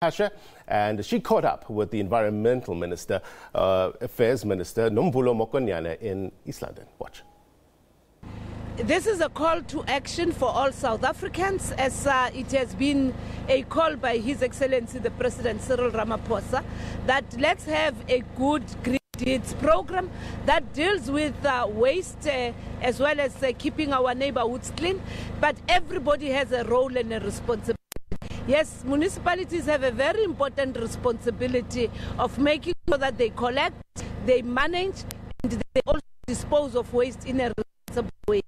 Jemsana-Mantashe, and she caught up with the Environmental Affairs Minister Nomvula Mokonyane in East London. Watch. This is a call to action for all South Africans, as it has been a call by His Excellency the President Cyril Ramaphosa that let's have a good green deeds program that deals with waste as well as keeping our neighborhoods clean, but everybody has a role and a responsibility. Yes, municipalities have a very important responsibility of making sure that they collect, they manage, and they also dispose of waste in a responsible way.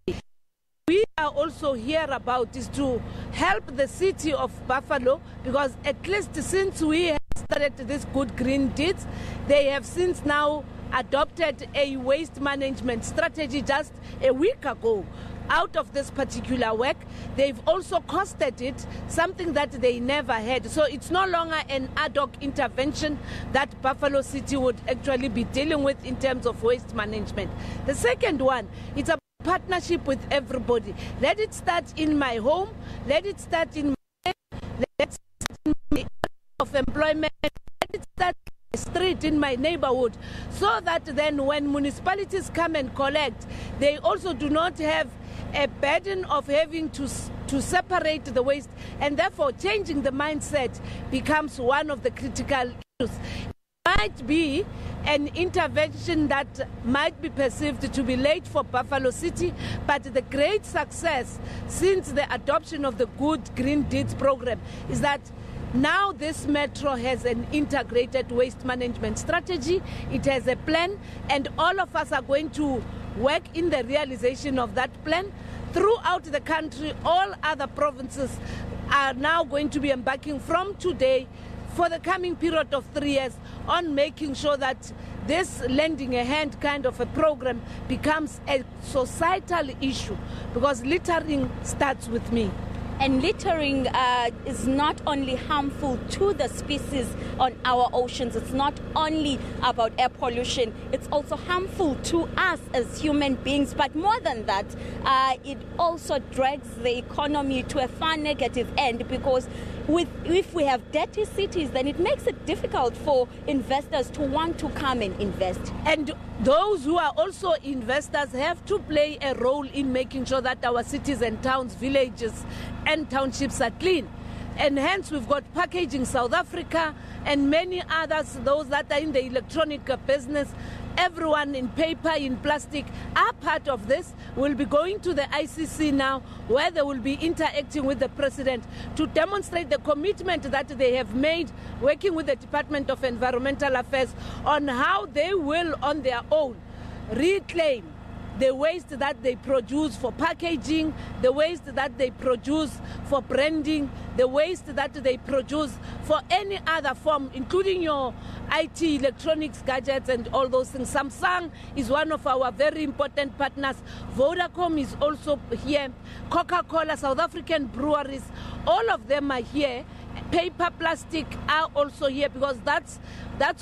We are also here about is to help the city of Buffalo, because at least since we have started this good green deeds, they have since now adopted a waste management strategy just a week ago. Out of this particular work, they've also costed it something that they never had. So it's no longer an ad hoc intervention that Buffalo City would actually be dealing with in terms of waste management. The second one, it's a partnership with everybody. Let it start in my home, let it start in my let's start in my area of employment, let it start in the street, in my neighborhood, so that then when municipalities come and collect, they also do not have a burden of having to separate the waste, and therefore changing the mindset becomes one of the critical issues. It might be an intervention that might be perceived to be late for Buffalo City, but the great success since the adoption of the Good Green Deeds program is that now this metro has an integrated waste management strategy. It has a plan, and all of us are going to work in the realization of that plan. Throughout the country, all other provinces are now going to be embarking from today for the coming period of 3 years on making sure that this lending a hand kind of a program becomes a societal issue, because littering starts with me. And littering is not only harmful to the species on our oceans, it's not only about air pollution, it's also harmful to us as human beings. But more than that, it also drags the economy to a far negative end, because if we have dirty cities, then it makes it difficult for investors to want to come and invest. And those who are also investors have to play a role in making sure that our cities and towns, villages and townships are clean. And hence we've got Packaging South Africa and many others, those that are in the electronic business. Everyone in paper, in plastic are part of this. We'll be going to the ICC now, where they will be interacting with the president to demonstrate the commitment that they have made working with the Department of Environmental Affairs on how they will on their own reclaim the waste that they produce for packaging, the waste that they produce for branding, the waste that they produce for any other form, including your IT, electronics, gadgets, and all those things. Samsung is one of our very important partners. Vodacom is also here. Coca-Cola, South African breweries, all of them are here. Paper, plastic are also here, because that's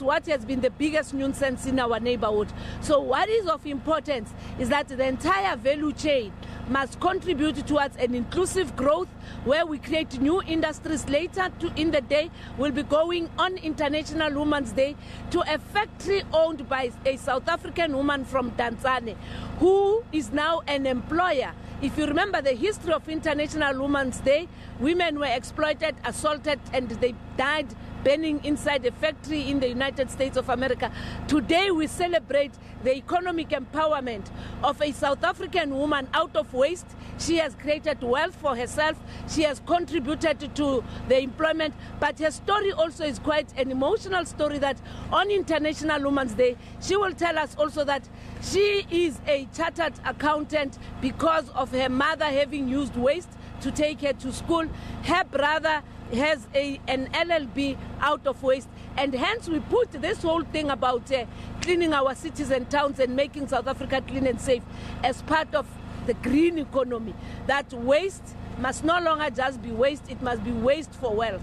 what has been the biggest nuisance in our neighborhood. So what is of importance is that the entire value chain must contribute towards an inclusive growth where we create new industries. Later in the day, we'll be going on International Women's Day to a factory owned by a South African woman from Tanzania, who is now an employer. If you remember the history of International Women's Day, women were exploited, assaulted, and they died burning inside a factory in the United States of America. Today we celebrate the economic empowerment of a South African woman out of waste. She has created wealth for herself. She has contributed to the employment, but her story also is quite an emotional story, that on International Women's Day, she will tell us also that she is a chartered accountant because of her mother having used waste to take her to school. Her brother has an LLB out of waste, and hence we put this whole thing about cleaning our cities and towns and making South Africa clean and safe as part of the green economy. That waste must no longer just be waste, it must be waste for wealth.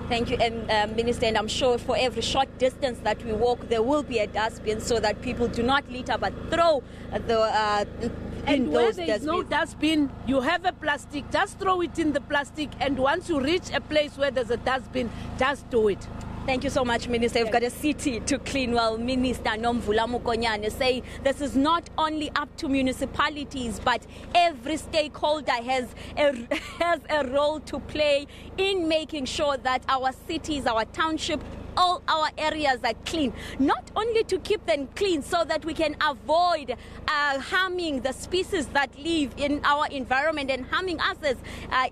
Thank you, Minister, and I'm sure for every short distance that we walk, there will be a dustbin so that people do not litter but throw the And where there is no dustbin, you have a plastic, just throw it in the plastic, and once you reach a place where there's a dustbin, just do it. Thank you so much, Minister. We've got a city to clean. Well, Minister Nomvula Mokonyane say this is not only up to municipalities, but every stakeholder has a role to play in making sure that our cities, our township, all our areas are clean. Not only to keep them clean so that we can avoid harming the species that live in our environment and harming us as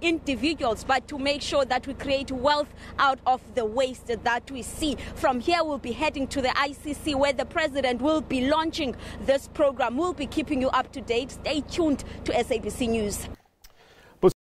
individuals, but to make sure that we create wealth out of the waste that we see. From here, we'll be heading to the ICC, where the President will be launching this program. We'll be keeping you up to date. Stay tuned to SABC News.